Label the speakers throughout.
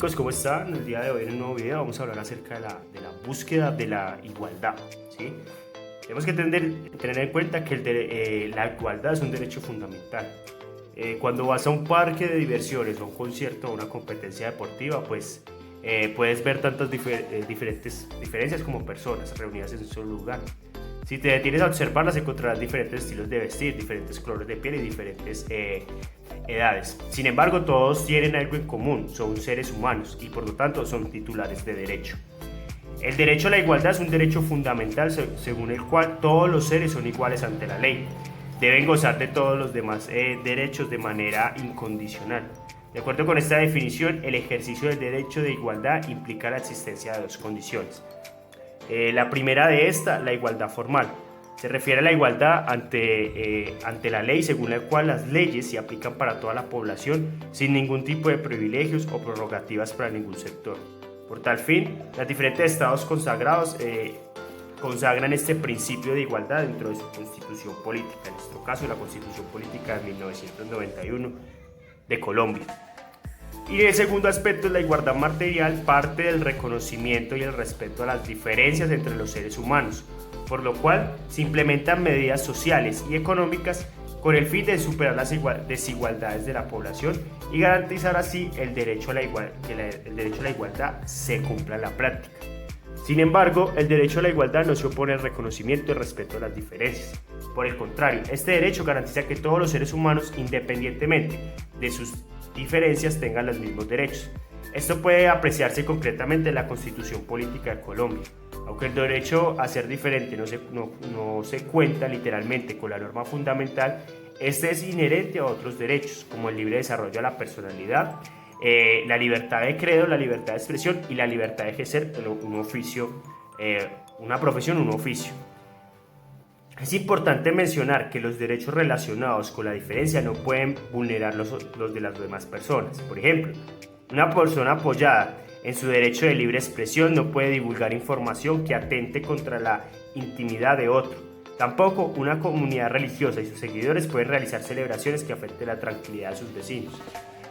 Speaker 1: chicos, ¿cómo están? El día de hoy en un nuevo video vamos a hablar acerca de la búsqueda de la igualdad, ¿sí? Tenemos que tener en cuenta que la igualdad es un derecho fundamental. Cuando vas a un parque de diversiones o a un concierto o una competencia deportiva, pues puedes ver tantas diferentes diferencias como personas reunidas en un solo lugar. Si te detienes a observarlas, encontrarás diferentes estilos de vestir, diferentes colores de piel y diferentes edades. Sin embargo, todos tienen algo en común: son seres humanos y por lo tanto son titulares de derecho. El derecho a la igualdad es un derecho fundamental según el cual todos los seres son iguales ante la ley. Deben gozar de todos los demás derechos de manera incondicional. De acuerdo con esta definición, el ejercicio del derecho de igualdad implica la existencia de dos condiciones. La primera de esta, la igualdad formal. Se refiere a la igualdad ante la ley, según la cual las leyes se aplican para toda la población sin ningún tipo de privilegios o prerrogativas para ningún sector. Por tal fin, los diferentes estados consagrados consagran este principio de igualdad dentro de su constitución política, en nuestro caso la Constitución Política de 1991 de Colombia. Y el segundo aspecto es la igualdad material, parte del reconocimiento y el respeto a las diferencias entre los seres humanos, por lo cual se implementan medidas sociales y económicas con el fin de superar las desigualdades de la población y garantizar así el derecho a la igualdad se cumpla en la práctica. Sin embargo, el derecho a la igualdad no se opone al reconocimiento y respeto a las diferencias. Por el contrario, este derecho garantiza que todos los seres humanos, independientemente de sus diferencias, tengan los mismos derechos. Esto puede apreciarse concretamente en la Constitución Política de Colombia. Aunque el derecho a ser diferente no se cuenta literalmente con la norma fundamental, este es inherente a otros derechos, como el libre desarrollo de la personalidad, la libertad de credo, la libertad de expresión y la libertad de ejercer un oficio, una profesión, un oficio. Es importante mencionar que los derechos relacionados con la diferencia no pueden vulnerar los de las demás personas. Por ejemplo, una persona apoyada en su derecho de libre expresión no puede divulgar información que atente contra la intimidad de otro. Tampoco una comunidad religiosa y sus seguidores pueden realizar celebraciones que afecten la tranquilidad de sus vecinos.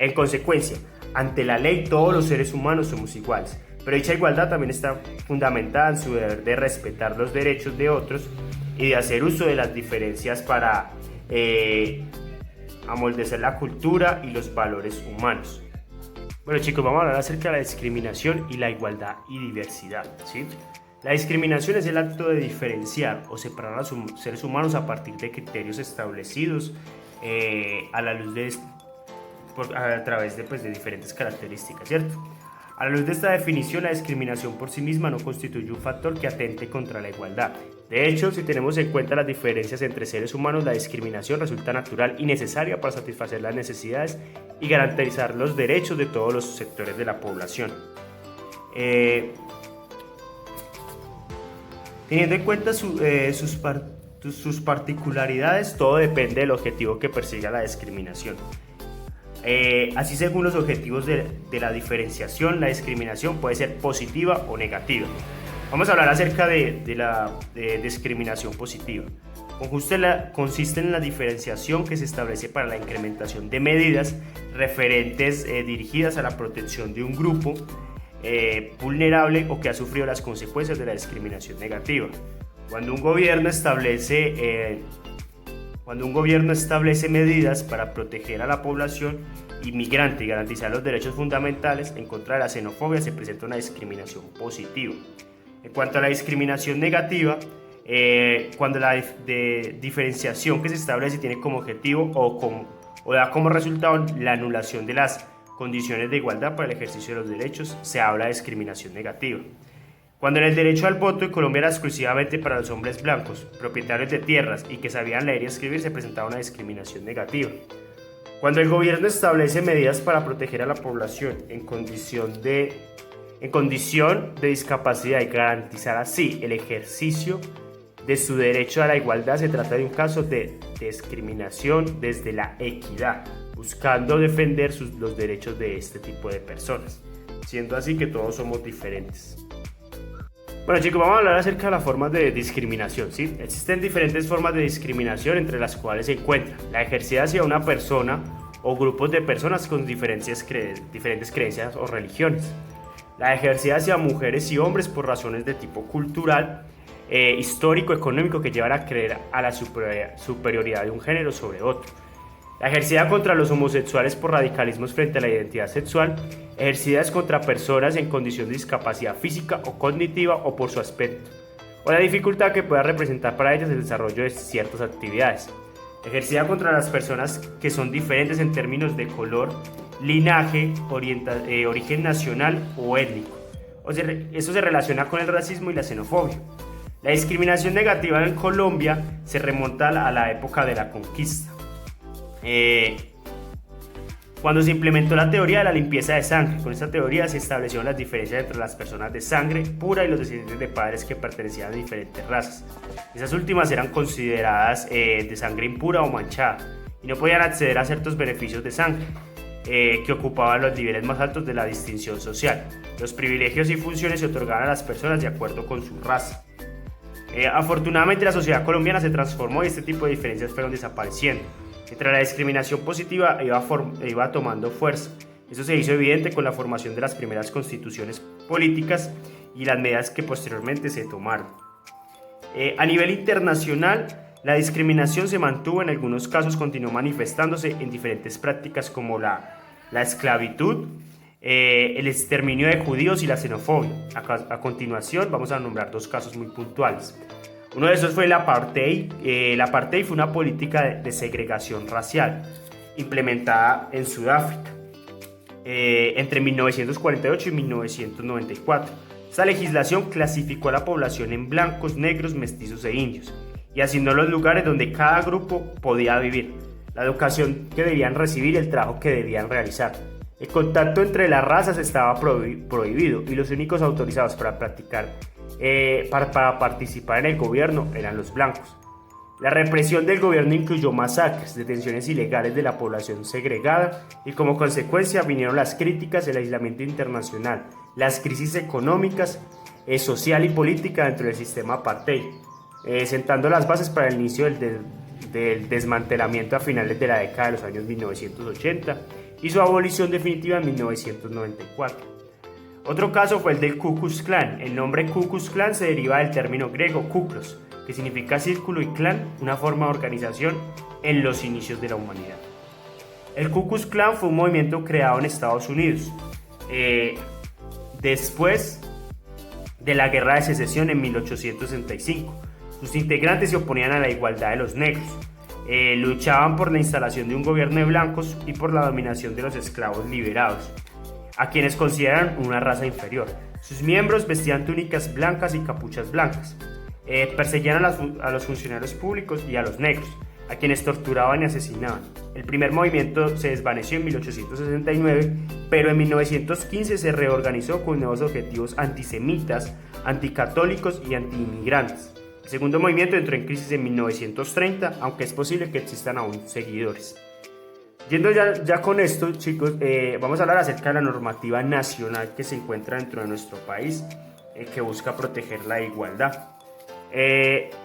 Speaker 1: En consecuencia, ante la ley todos los seres humanos somos iguales, pero dicha igualdad también está fundamentada en su deber de respetar los derechos de otros y de hacer uso de las diferencias para amoldecer la cultura y los valores humanos. Bueno chicos, vamos a hablar acerca de la discriminación y la igualdad y diversidad, ¿sí? La discriminación es el acto de diferenciar o separar a los seres humanos a partir de criterios establecidos a través de diferentes características, ¿cierto? A la luz de esta definición, la discriminación por sí misma no constituye un factor que atente contra la igualdad. De hecho, si tenemos en cuenta las diferencias entre seres humanos, la discriminación resulta natural y necesaria para satisfacer las necesidades y garantizar los derechos de todos los sectores de la población. Teniendo en cuenta sus particularidades, todo depende del objetivo que persiga la discriminación. Así, según los objetivos de la diferenciación, la discriminación puede ser positiva o negativa. Vamos a hablar acerca de la discriminación positiva. Consiste en la diferenciación que se establece para la incrementación de medidas referentes dirigidas a la protección de un grupo vulnerable o que ha sufrido las consecuencias de la discriminación negativa. Cuando un gobierno establece medidas para proteger a la población inmigrante y garantizar los derechos fundamentales en contra de la xenofobia, se presenta una discriminación positiva. En cuanto a la discriminación negativa, cuando la diferenciación que se establece tiene como objetivo o da como resultado la anulación de las condiciones de igualdad para el ejercicio de los derechos, se habla de discriminación negativa. Cuando el derecho al voto en Colombia era exclusivamente para los hombres blancos, propietarios de tierras y que sabían leer y escribir, se presentaba una discriminación negativa. Cuando el gobierno establece medidas para proteger a la población en condición de discapacidad y garantizar así el ejercicio de su derecho a la igualdad, se trata de un caso de discriminación desde la equidad, buscando defender los derechos de este tipo de personas, siendo así que todos somos diferentes. Bueno chicos, vamos a hablar acerca de las formas de discriminación, ¿sí? Existen diferentes formas de discriminación, entre las cuales se encuentra la ejercida hacia una persona o grupos de personas con diferentes creencias o religiones. La ejercida hacia mujeres y hombres por razones de tipo cultural, histórico, económico, que llevan a creer a la superioridad de un género sobre otro. La ejercida contra los homosexuales por radicalismos frente a la identidad sexual, ejercidas contra personas en condición de discapacidad física o cognitiva o por su aspecto, o la dificultad que pueda representar para ellas el desarrollo de ciertas actividades. Ejercida contra las personas que son diferentes en términos de color, linaje, origen nacional o étnico. Eso se relaciona con el racismo y la xenofobia. La discriminación negativa en Colombia se remonta a la época de la conquista, cuando se implementó la teoría de la limpieza de sangre. Con esta teoría se establecieron las diferencias entre las personas de sangre pura y los descendientes de padres que pertenecían a diferentes razas. Esas últimas eran consideradas de sangre impura o manchada y no podían acceder a ciertos beneficios de sangre que ocupaban los niveles más altos de la distinción social. Los privilegios y funciones se otorgaban a las personas de acuerdo con su raza. Afortunadamente la sociedad colombiana se transformó y este tipo de diferencias fueron desapareciendo, mientras la discriminación positiva iba tomando fuerza. Eso se hizo evidente con la formación de las primeras constituciones políticas y las medidas que posteriormente se tomaron. A nivel internacional, la discriminación se mantuvo, en algunos casos continuó manifestándose en diferentes prácticas como la esclavitud, el exterminio de judíos y la xenofobia. A continuación vamos a nombrar dos casos muy puntuales. Uno de esos fue el apartheid. El apartheid fue una política de segregación racial implementada en Sudáfrica entre 1948 y 1994. Esta legislación clasificó a la población en blancos, negros, mestizos e indios y asignó los lugares donde cada grupo podía vivir, la educación que debían recibir y el trabajo que debían realizar. El contacto entre las razas estaba prohibido y los únicos autorizados para participar en el gobierno eran los blancos. La represión del gobierno incluyó masacres, detenciones ilegales de la población segregada y como consecuencia vinieron las críticas, el aislamiento internacional, las crisis económicas, social y política dentro del sistema apartheid, sentando las bases para el inicio del desmantelamiento a finales de la década de los años 1980 y su abolición definitiva en 1994. Otro caso fue el del Ku Klux Klan. El nombre Ku Klux Klan se deriva del término griego kuklos, que significa círculo, y clan, una forma de organización en los inicios de la humanidad. El Ku Klux Klan fue un movimiento creado en Estados Unidos después de la Guerra de Secesión en 1865. Sus integrantes se oponían a la igualdad de los negros. Luchaban por la instalación de un gobierno de blancos y por la dominación de los esclavos liberados, a quienes consideran una raza inferior. Sus miembros vestían túnicas blancas y capuchas blancas. Perseguían a los funcionarios públicos y a los negros, a quienes torturaban y asesinaban. El primer movimiento se desvaneció en 1869, pero en 1915 se reorganizó con nuevos objetivos antisemitas, anticatólicos y antiinmigrantes. El segundo movimiento entró en crisis en 1930, aunque es posible que existan aún seguidores. Yendo ya con esto, chicos, vamos a hablar acerca de la normativa nacional que se encuentra dentro de nuestro país, que busca proteger la igualdad.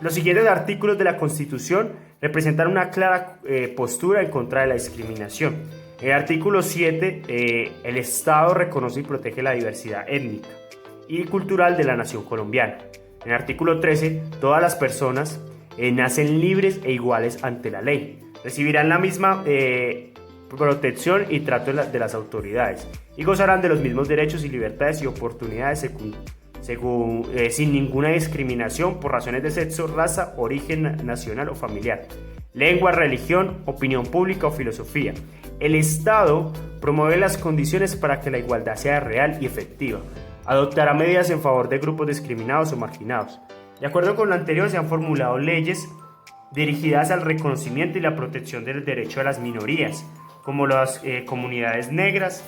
Speaker 1: Los siguientes artículos de la Constitución representan una clara postura en contra de la discriminación. En el artículo 7, el Estado reconoce y protege la diversidad étnica y cultural de la nación colombiana. En el artículo 13, todas las personas nacen libres e iguales ante la ley. Recibirán la misma protección y trato de las autoridades y gozarán de los mismos derechos y libertades y oportunidades sin ninguna discriminación por razones de sexo, raza, origen nacional o familiar, lengua, religión, opinión pública o filosofía. El Estado promueve las condiciones para que la igualdad sea real y efectiva. Adoptará medidas en favor de grupos discriminados o marginados. De acuerdo con lo anterior, se han formulado leyes dirigidas al reconocimiento y la protección del derecho a las minorías, como las comunidades negras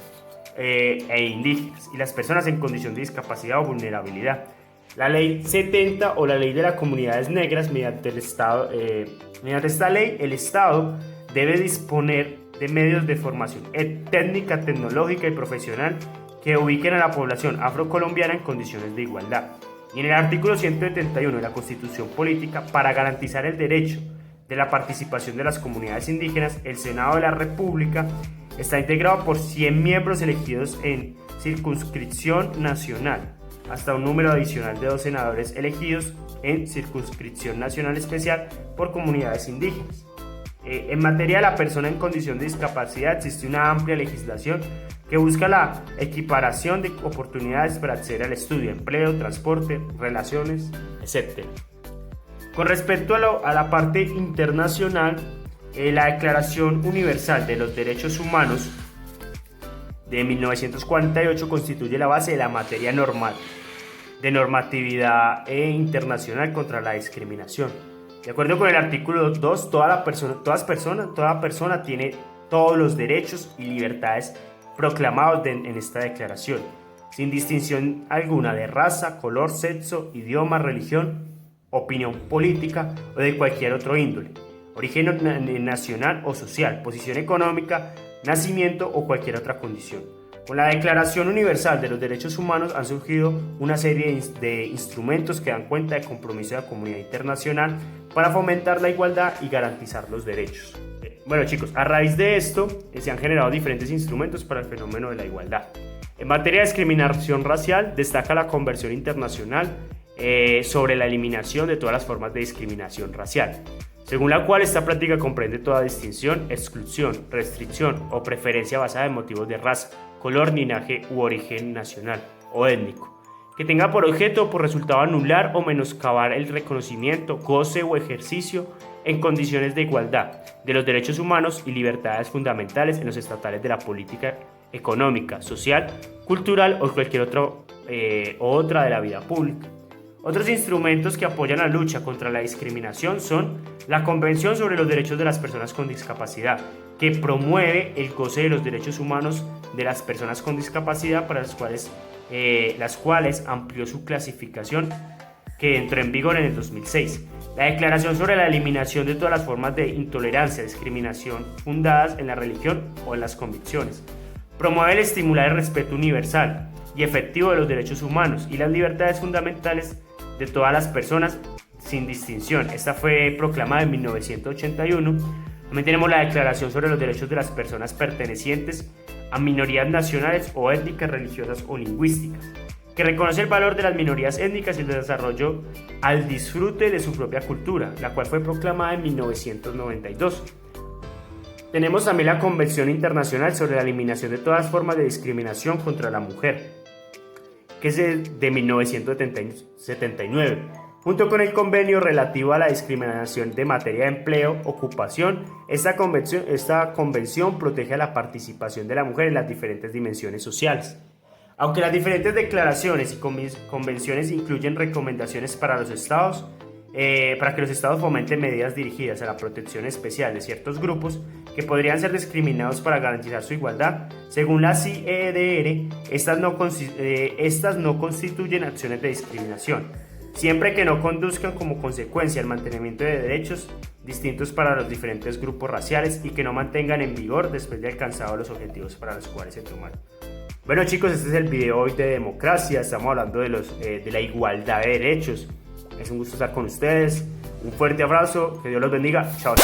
Speaker 1: e indígenas y las personas en condición de discapacidad o vulnerabilidad. La Ley 70 o la Ley de las Comunidades Negras, mediante esta ley, el Estado debe disponer de medios de formación técnica, tecnológica y profesional que ubiquen a la población afrocolombiana en condiciones de igualdad. Y en el artículo 171 de la Constitución Política, para garantizar el derecho de la participación de las comunidades indígenas, el Senado de la República está integrado por 100 miembros elegidos en circunscripción nacional, hasta un número adicional de 2 senadores elegidos en circunscripción nacional especial por comunidades indígenas. En materia de la persona en condición de discapacidad existe una amplia legislación que busca la equiparación de oportunidades para acceder al estudio, empleo, transporte, relaciones, etc. Con respecto a la parte internacional, la Declaración Universal de los Derechos Humanos de 1948 constituye la base de la materia normal de normatividad internacional contra la discriminación. De acuerdo con el artículo 2, toda persona tiene todos los derechos y libertades proclamados en esta declaración, sin distinción alguna de raza, color, sexo, idioma, religión, opinión política o de cualquier otro índole, origen nacional o social, posición económica, nacimiento o cualquier otra condición. Con la Declaración Universal de los Derechos Humanos han surgido una serie de instrumentos que dan cuenta del compromiso de la comunidad internacional para fomentar la igualdad y garantizar los derechos. Bueno chicos, a raíz de esto se han generado diferentes instrumentos para el fenómeno de la igualdad. En materia de discriminación racial destaca la Convención Internacional sobre la eliminación de todas las formas de discriminación racial, según la cual esta práctica comprende toda distinción, exclusión, restricción o preferencia basada en motivos de raza, color, linaje u origen nacional o étnico, que tenga por objeto o por resultado anular o menoscabar el reconocimiento, goce o ejercicio en condiciones de igualdad de los derechos humanos y libertades fundamentales en los estatales de la política económica, social, cultural o cualquier otra de la vida pública. Otros instrumentos que apoyan la lucha contra la discriminación son la Convención sobre los Derechos de las Personas con Discapacidad, que promueve el goce de los derechos humanos de las personas con discapacidad, para las cuales amplió su clasificación, que entró en vigor en el 2006. La Declaración sobre la eliminación de todas las formas de intolerancia, discriminación fundadas en la religión o en las convicciones. Promueve el estimular el respeto universal y efectivo de los derechos humanos y las libertades fundamentales de todas las personas sin distinción. Esta fue proclamada en 1981. También tenemos la Declaración sobre los Derechos de las Personas pertenecientes a minorías nacionales o étnicas, religiosas o lingüísticas, que reconoce el valor de las minorías étnicas y el desarrollo al disfrute de su propia cultura, la cual fue proclamada en 1992. Tenemos también la Convención Internacional sobre la eliminación de todas formas de discriminación contra la mujer, que es de 1979, junto con el convenio relativo a la discriminación de materia de empleo, ocupación. Esta convención protege a la participación de la mujer en las diferentes dimensiones sociales. Aunque las diferentes declaraciones y convenciones incluyen recomendaciones para los estados, para que los estados fomenten medidas dirigidas a la protección especial de ciertos grupos que podrían ser discriminados para garantizar su igualdad, según la CEDR, estas no constituyen acciones de discriminación, siempre que no conduzcan como consecuencia al mantenimiento de derechos distintos para los diferentes grupos raciales y que no mantengan en vigor después de alcanzado los objetivos para los cuales se tomaron. Bueno chicos, este es el video hoy de democracia. Estamos hablando de la igualdad de derechos. Es un gusto estar con ustedes. Un fuerte abrazo, que Dios los bendiga. Chao.